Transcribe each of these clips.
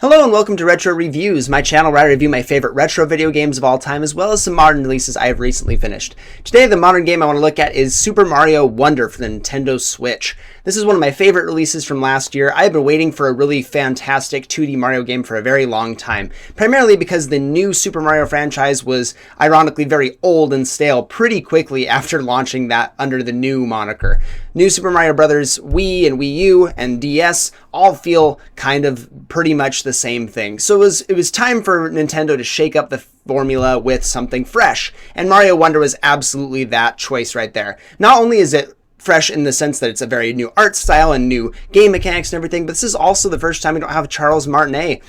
Hello and welcome to Retro Reviews, my channel where I review my favorite retro video games of all time as well as some modern releases I have recently finished. Today the modern game I want to look at is Super Mario Wonder for the Nintendo Switch. This is one of my favorite releases from last year. I have been waiting for a really fantastic 2D Mario game for a very long time, primarily because the new Super Mario franchise was ironically very old and stale pretty quickly after launching that under the new moniker. New Super Mario Bros. Wii and Wii U and DS all feel kind of pretty much the same thing. So it was time for Nintendo to shake up the formula with something fresh, and Mario Wonder was absolutely that choice right there. Not only is it fresh in the sense that it's a very new art style and new game mechanics and everything, but this is also the first time we don't have Charles Martinet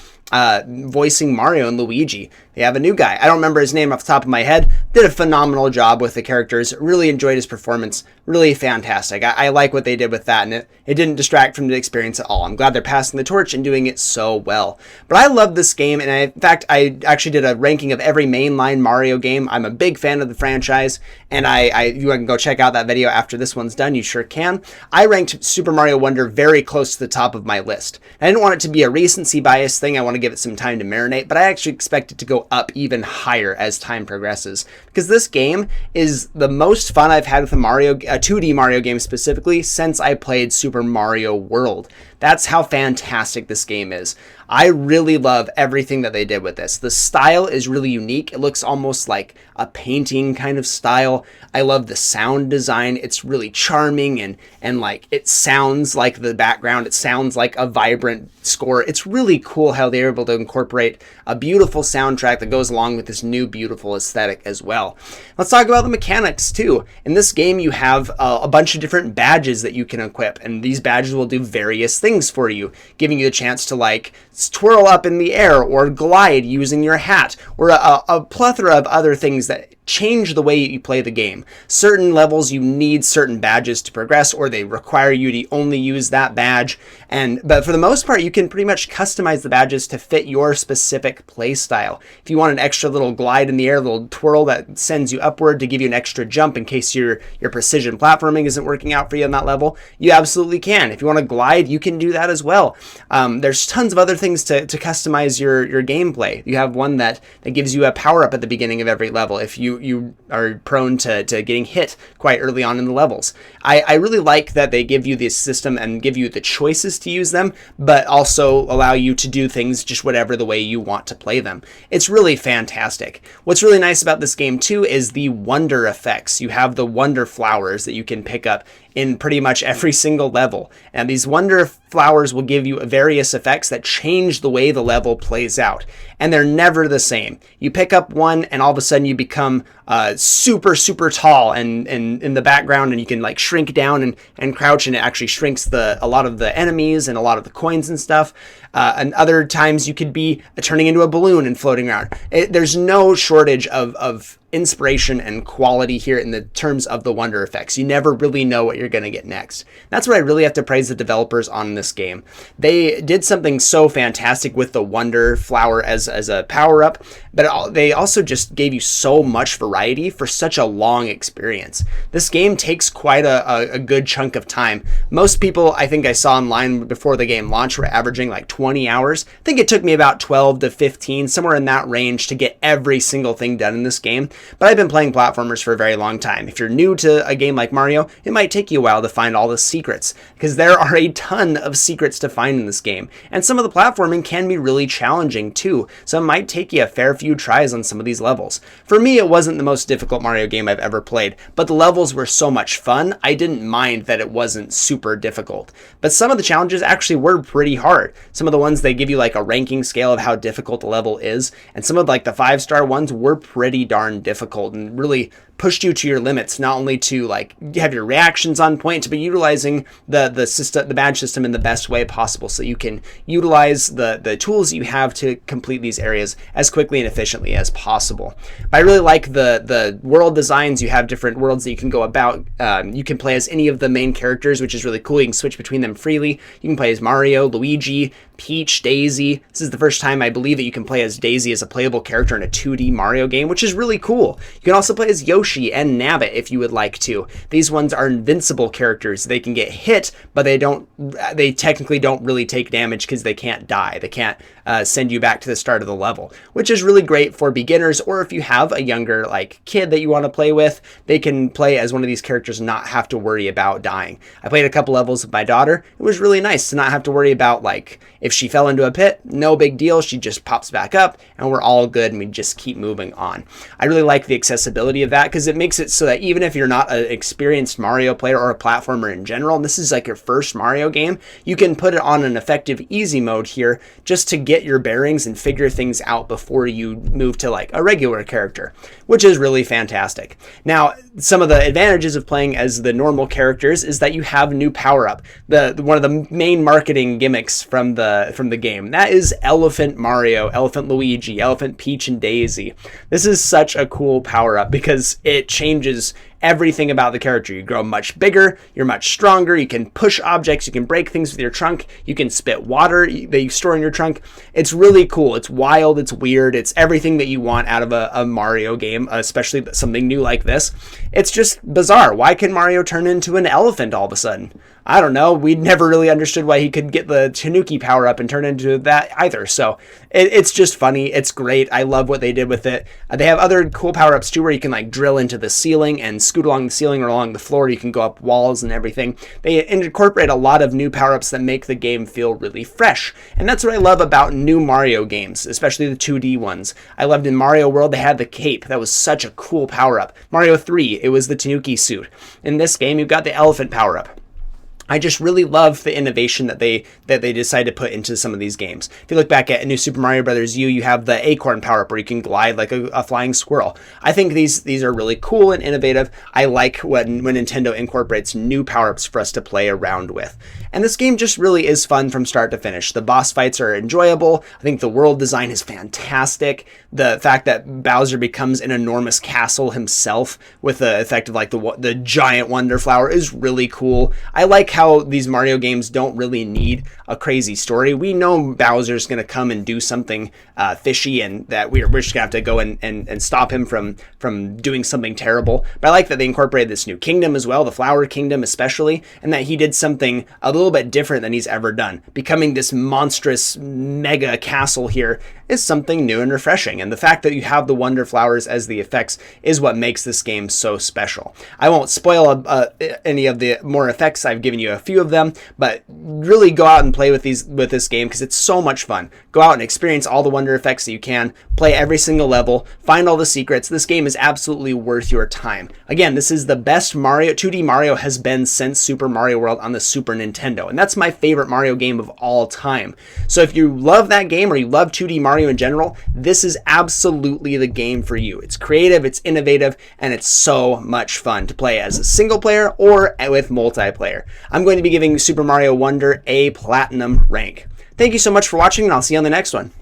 voicing Mario and Luigi. They have a new guy. I don't remember his name off the top of my head. Did a phenomenal job with the characters. Really enjoyed his performance. Really fantastic. I like what they did with that, and it didn't distract from the experience at all. I'm glad they're passing the torch and doing it so well. But I love this game, and in fact, I actually did a ranking of every mainline Mario game. I'm a big fan of the franchise, and you can go check out that video after this one's done. You sure can. I ranked Super Mario Wonder very close to the top of my list. I didn't want it to be a recency bias thing. I want to give it some time to marinate, but I actually expect it to go up even higher as time progresses, because this game is the most fun I've had with a 2D Mario game specifically since I played Super Mario World. That's how fantastic this game is. I really love everything that they did with this. The style is really unique. It looks almost like a painting kind of style. I love the sound design. It's really charming and like it sounds like the background. It sounds like a vibrant score. It's really cool how they're able to incorporate a beautiful soundtrack that goes along with this new beautiful aesthetic as well. Let's talk about the mechanics too. In this game you have a bunch of different badges that you can equip, and these badges will do various things for you, giving you the chance to like twirl up in the air or glide using your hat, or a plethora of other things that change the way you play the game. Certain levels you need certain badges to progress, or they require you to only use that badge, but for the most part you can pretty much customize the badges to fit your specific play style. If you want an extra little glide in the air, little twirl that sends you upward to give you an extra jump in case your precision platforming isn't working out for you on that level, you absolutely can. If you want to glide, you can do that as well. There's tons of other things to customize your gameplay. You have one that gives you a power-up at the beginning of every level if you are prone to getting hit quite early on in the levels. I really like that they give you this system and give you the choices to use them, but also allow you to do things just whatever the way you want to play them. It's really fantastic. What's really nice about this game too is the wonder effects. You have the wonder flowers that you can pick up in pretty much every single level, and these wonder flowers will give you various effects that change the way the level plays out, and they're never the same. You pick up one and all of a sudden you become super tall and in the background, and you can like shrink down and crouch, and it actually shrinks a lot of the enemies and a lot of the coins and stuff. And other times you could be turning into a balloon and floating around. There's no shortage of inspiration and quality here in the terms of the wonder effects. You never really know what you're going to get next. That's what I really have to praise the developers on this game. They did something so fantastic with the wonder flower as a power-up, but they also just gave you so much variety for such a long experience. This game takes quite a good chunk of time. Most people I think I saw online before the game launched were averaging like 20 hours. I think it took me about 12 to 15, somewhere in that range, to get every single thing done in this game. But I've been playing platformers for a very long time. If you're new to a game like Mario, it might take you a while to find all the secrets, because there are a ton of secrets to find in this game. And some of the platforming can be really challenging too, so it might take you a fair few tries on some of these levels. For me, it wasn't the most difficult Mario game I've ever played, but the levels were so much fun, I didn't mind that it wasn't super difficult. But some of the challenges actually were pretty hard. Some of the ones, they give you like a ranking scale of how difficult the level is, and some of like the 5-star ones were pretty darn difficult and really pushed you to your limits, not only to like have your reactions on point, but utilizing the badge system in the best way possible, so you can utilize the tools you have to complete these areas as quickly and efficiently as possible. But I really like the world designs. You have different worlds that you can go about. You can play as any of the main characters, which is really cool. You can switch between them freely. You can play as Mario, Luigi, Peach, Daisy. This is the first time I believe that you can play as Daisy as a playable character in a 2D Mario game, which is really cool. You can also play as Yoshi Yoshi and Nabbit if you would like to. These ones are invincible characters. They can get hit, but they technically don't really take damage because they can't die. They can't send you back to the start of the level, which is really great for beginners, or if you have a younger kid that you want to play with, they can play as one of these characters and not have to worry about dying. I played a couple levels with my daughter. It was really nice to not have to worry about if she fell into a pit, no big deal. She just pops back up and we're all good and we just keep moving on. I really like the accessibility of that because it makes it so that even if you're not an experienced Mario player or a platformer in general, and this is your first Mario game, you can put it on an effective easy mode here just to get your bearings and figure things out before you move to a regular character, which is really fantastic. Now, some of the advantages of playing as the normal characters is that you have new power-up. One of the main marketing gimmicks from the game, that is Elephant Mario, Elephant Luigi, Elephant Peach and Daisy. This is such a cool power-up because it changes everything about the character. You grow much bigger, you're much stronger, you can push objects, you can break things with your trunk, you can spit water that you store in your trunk. It's really cool, it's wild, it's weird, it's everything that you want out of a Mario game, especially something new like this. It's just bizarre. Why can Mario turn into an elephant all of a sudden? I don't know. We never really understood why he could get the Tanuki power up and turn into that either. So it's just funny. It's great. I love what they did with it. They have other cool power ups too, where you can drill into the ceiling and scoot along the ceiling or along the floor. You can go up walls and everything. They incorporate a lot of new power ups that make the game feel really fresh. And that's what I love about new Mario games, especially the 2D ones. I loved in Mario World, they had the cape. That was such a cool power up. Mario 3, it was the Tanuki suit. In this game, you've got the elephant power up. I just really love the innovation that they decide to put into some of these games. If you look back at New Super Mario Bros. U, you have the acorn power-up where you can glide like a flying squirrel. I think these are really cool and innovative. I like when Nintendo incorporates new power-ups for us to play around with. And this game just really is fun from start to finish. The boss fights are enjoyable. I think the world design is fantastic. The fact that Bowser becomes an enormous castle himself with the effect of the giant Wonder Flower is really cool. I like how these Mario games don't really need a crazy story. We know Bowser's going to come and do something fishy, and that we're just going to have to go and stop him from doing something terrible. But I like that they incorporated this new kingdom as well, the Flower Kingdom especially, and that he did something a little bit different than he's ever done. Becoming this monstrous mega castle here is something new and refreshing, and the fact that you have the Wonder Flowers as the effects is what makes this game so special. I won't spoil any of the more effects. I've given you a few of them, but really go out and play with this game because it's so much fun. Go out and experience all the wonder effects that you can, play every single level, find all the secrets. This game is absolutely worth your time. Again, this is the best 2D Mario has been since Super Mario World on the Super Nintendo, and that's my favorite Mario game of all time. So if you love that game or you love 2D Mario in general, this is absolutely the game for you. It's creative, it's innovative, and it's so much fun to play as a single player or with multiplayer. I'm going to be giving Super Mario Wonder a platinum rank. Thank you so much for watching, and I'll see you on the next one.